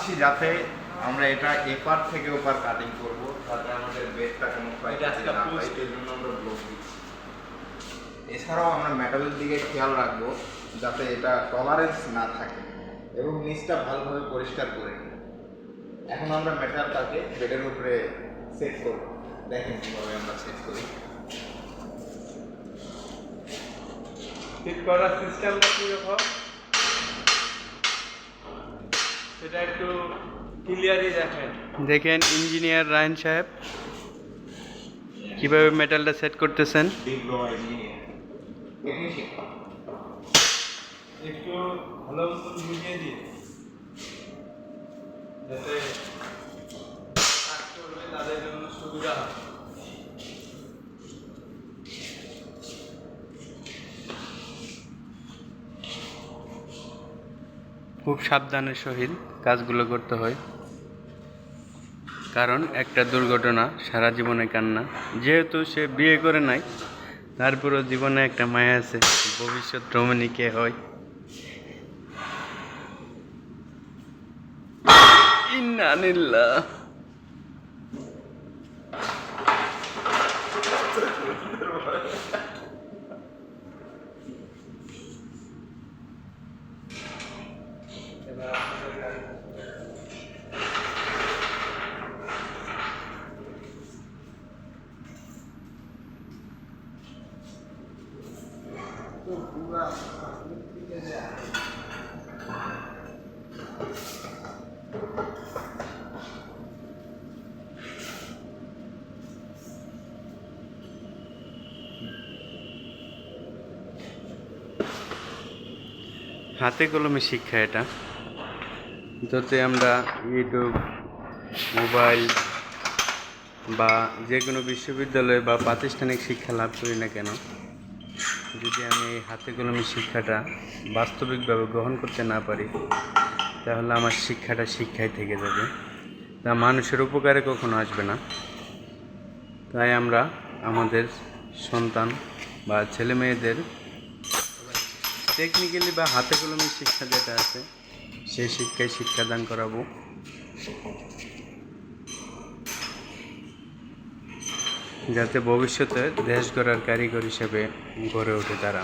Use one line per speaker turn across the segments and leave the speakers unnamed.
আসছি যাতে আমরা এটা এপার থেকে ওপার কাটিং করব, যাতে আমাদের বেডটা কোনো ক্ষয়ক্ষতি না হয়, এই জন্য আমরা ব্লক দিচ্ছি। এছাড়াও আমরা মেটালের দিকে খেয়াল রাখবো যাতে এটা টলারেন্স না থাকে এবং নিচটা ভালোভাবে পরিষ্কার করে নিই। এখন আমরা মেটালটাকে বেডের উপরে সেট করব। দেখেন কীভাবে আমরা সেট করি।
ফিট করার সিস্টেমটা কীরকম সেটা একটু ক্লিয়ারই দেখেন। দেখেন ইঞ্জিনিয়ার রায়ন সাহেব কিভাবে মেটালটা সেট করতেছেন। একটু ভালো মতো বুঝিয়ে দিন যাতে কাজ করবে তাদের জন্য সুবিধা হয়। খুব সাবধানের সহিত কাজগুলো করতে হয়, কারণ একটা দুর্ঘটনা সারা জীবনে কান্না। যেহেতু সে বিয়ে করে নাই, তারপরও জীবনে একটা মায়া আছে, ভবিষ্যৎ রমণী কে হয়। ইন্না লিল্লাহ। হাতে কলমে শিক্ষা এটা, যাতে আমরা ইউটিউব, মোবাইল বা যে কোনো বিশ্ববিদ্যালয় বা প্রাতিষ্ঠানিক শিক্ষা লাভ করি না কেন, যদি আমি এই হাতে কলমে শিক্ষাটা বাস্তবিকভাবে গ্রহণ করতে না পারি, তাহলে আমার শিক্ষাটা শিক্ষাই থেকে যাবে, তা মানুষের উপকারে কখনো আসবে না। তাই আমরা আমাদের সন্তান বা ছেলে মেয়েদের টেকনিক্যালি বা হাতে কলমে শিক্ষা যেটা আছে সেই শিক্ষায় শিক্ষাদান করাবো, যাতে ভবিষ্যতে দেশ গড়ার কারিগর হিসেবে গড়ে ওঠে তারা।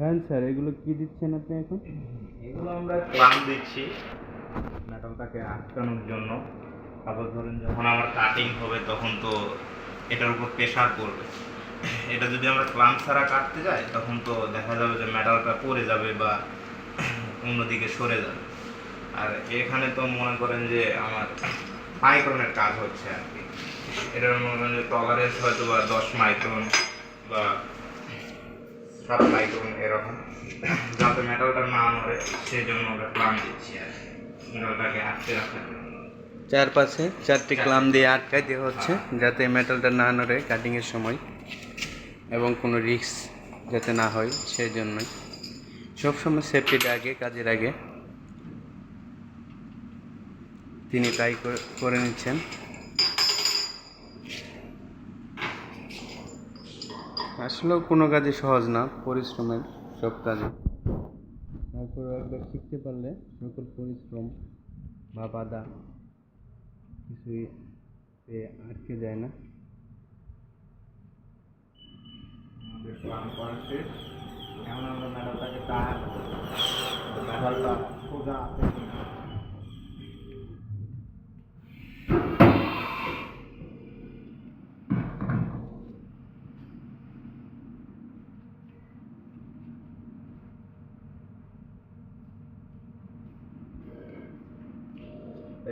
হ্যাঁ স্যার, এগুলো কি দিচ্ছেন আপনি এখন?
এগুলো আমরা ক্লাম্প দিচ্ছি মেটালটাকে আটকানোর জন্য। আবার ধরেন যখন আমার কাটিং হবে তখন তো এটার উপর প্রেশার পড়বে। এটা যদি আমরা ক্লাম্প ছাড়া কাটতে যাই তখন তো দেখা যাবে যে মেটালটা পড়ে যাবে বা অন্যদিকে সরে যাবে। আর এখানে তো মনে করেন যে আমার মাইক্রনের কাজ হচ্ছে আর কি। এটার মনে করেন যে টলারেন্স হয়তো বা 10 মাইক্রন বা 7 মাইক্রন এরকম, যাতে মেটালটা না নড়ে সেই জন্য আমরা ক্লাম্প দিচ্ছি আর কি, মেটালটাকে আটকে রাখার জন্য।
চারপাশে 4টি ক্লাম দিয়ে আটকাই দেওয়া হচ্ছে, যাতে মেটালটা না নড়ে কাটিংয়ের সময় এবং কোনো রিস্ক যাতে না হয় সেই জন্যই। সবসময় সেফটিটা আগে, কাজের আগে তিনি তাই করে নিচ্ছেন। আসলেও কোনো কাজই সহজ না, পরিশ্রমের সব কাজে। তারপরে একবার শিখতে পারলে সকল পরিশ্রম বা বাধা কিছুই আটকে যায় না।
আমাদের ক্লাম্প করা শেষ। এখন আমরা মেটালটাকে টান, মেটালটা সোজা আছে কিনা।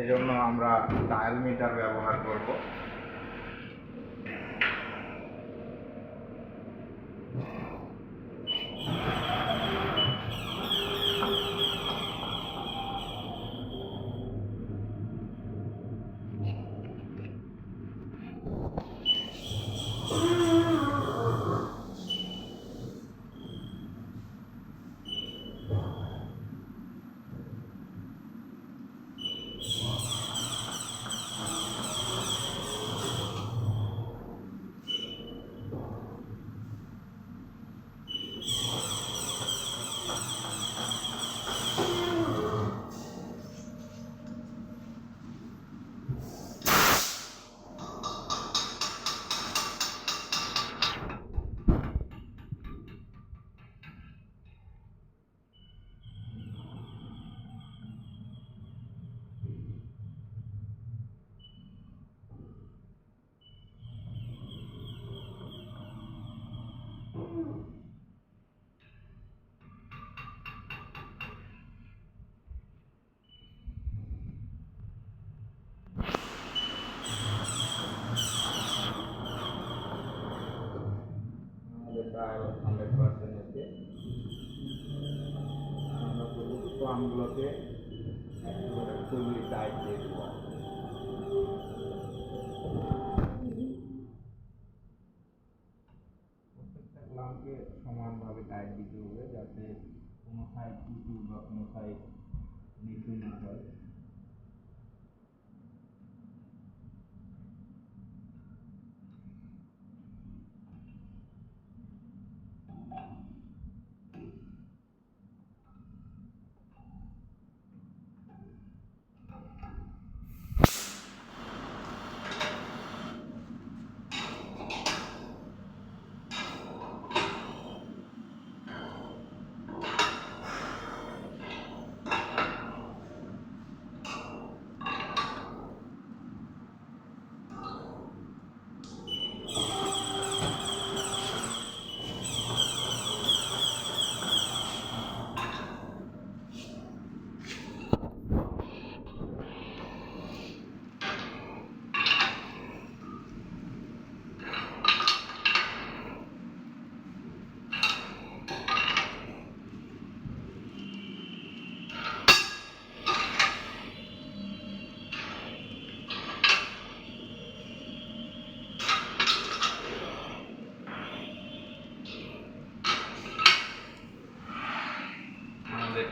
এই জন্য আমরা ডায়াল মিটার ব্যবহার করব। ডায়াল 100% আছে। আমরা করবো কি প্লামগুলোকে একেবারে ফুললি টাইট দিয়ে দেবো। প্রত্যেকটা প্লামকে সমানভাবে টাইট দিতে হবে, যাতে কোনো সাইড উঁচু বা কোনো সাইড নিচু না হয়।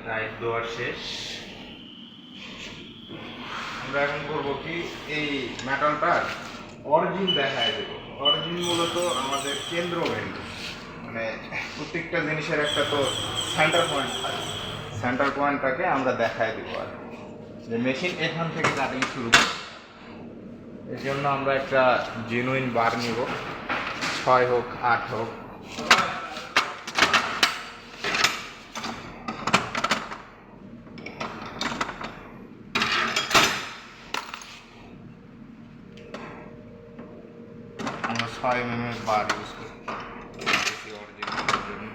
টাইট দেওয়া শেষ। আমরা এখন করবো কি, এই মেটালটার অরিজিন দেখায় দেব। অরিজিন মূলত আমাদের কেন্দ্রবিন্দু, মানে প্রত্যেকটা জিনিসের একটা তো সেন্টার পয়েন্ট থাকে। সেন্টার পয়েন্টটাকে আমরা দেখায় দেবো আর যে মেশিন এখান থেকে কাটিং শুরু করে। এর জন্য আমরা একটা জেনুইন বার নিব, 6 হোক 8 হোক। আমরা 6 mm বার ইউজ করি অরিজিনালের জন্য।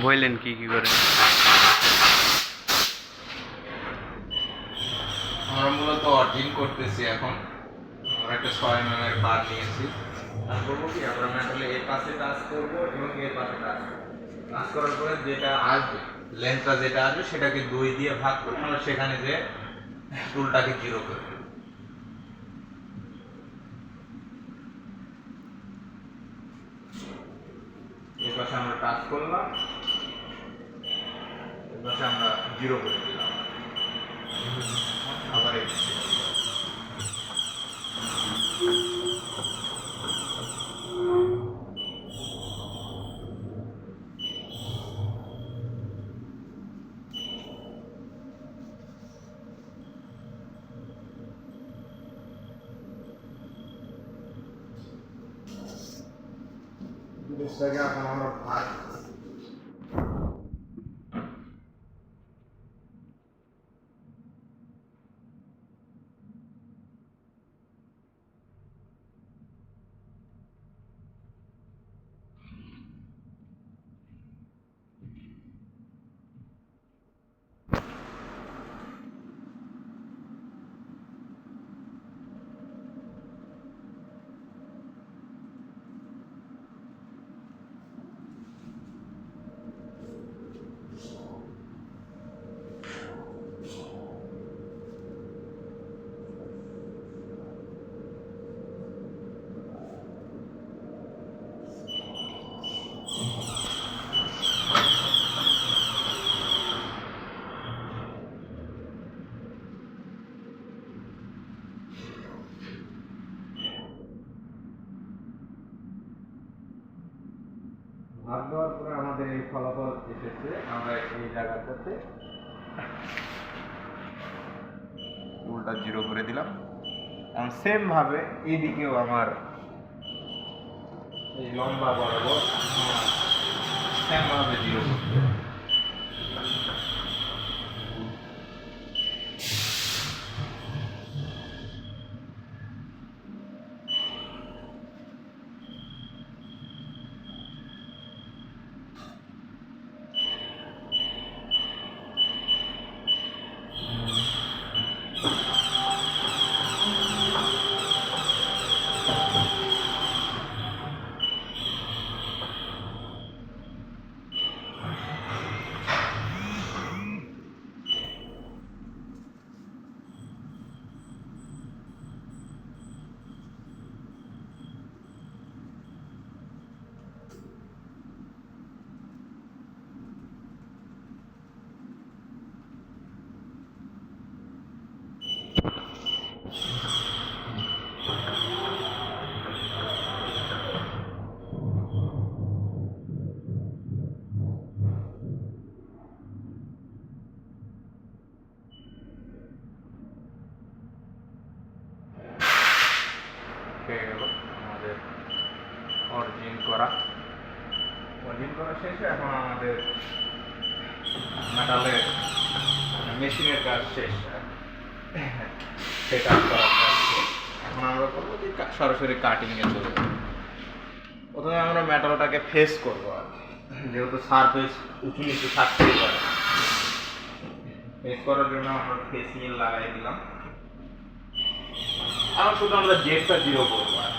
বললেন কি কি করে?
আমরা মূলত অরিজিন করতেছি এখন। আমরা একটা 6 mm এর বার নিয়েছি। আর করবো কি, আমরা মেটালে এই পাশে টাচ করবো এবং এই পাশে টাচ করবো। কাজ করার পরে যেটা আসবে, লেন্থটা যেটা আসবে সেটাকে 2 দিয়ে ভাগ করে আমরা সেখানে যে টুলটাকে জিরো করে দেব। এই পাশে আমরা টাচ করলাম, এই পাশে আমরা জিরো করে দিলাম। আবার এই জিনিসটাকে এখন আমরা ভাগ দেওয়ার পরে আমাদের এই ফলাফল এসেছে। আমরা এই জায়গাটাতে উল্টা জিরো করে দিলাম। এবং সেম ভাবে এইদিকেও আমার এই লম্বা বরাবর সেম ভাবে জিরো করতে হবে। হয়ে গেল আমাদের অরিজিন করা শেষে এখন আমাদের মেটালের মেশিনের কাজ শেষ, সেট আপ করার কাজ শেষ। এখন আমরা করবো যে সরাসরি কাটিংয়ে চলে যাবো। প্রথমে আমরা মেটালটাকে ফেস করবো, আর যেহেতু সারফেস উঁচু নিচু থাকতেই পারে, ফেস করার জন্য আমরা ফেসিং লাগাই দিলাম। এখন শুধু আমরা জেটটা জিরো করবো আর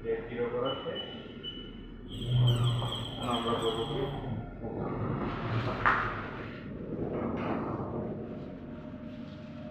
জেট জিরো করার শেষ। আমরা করবো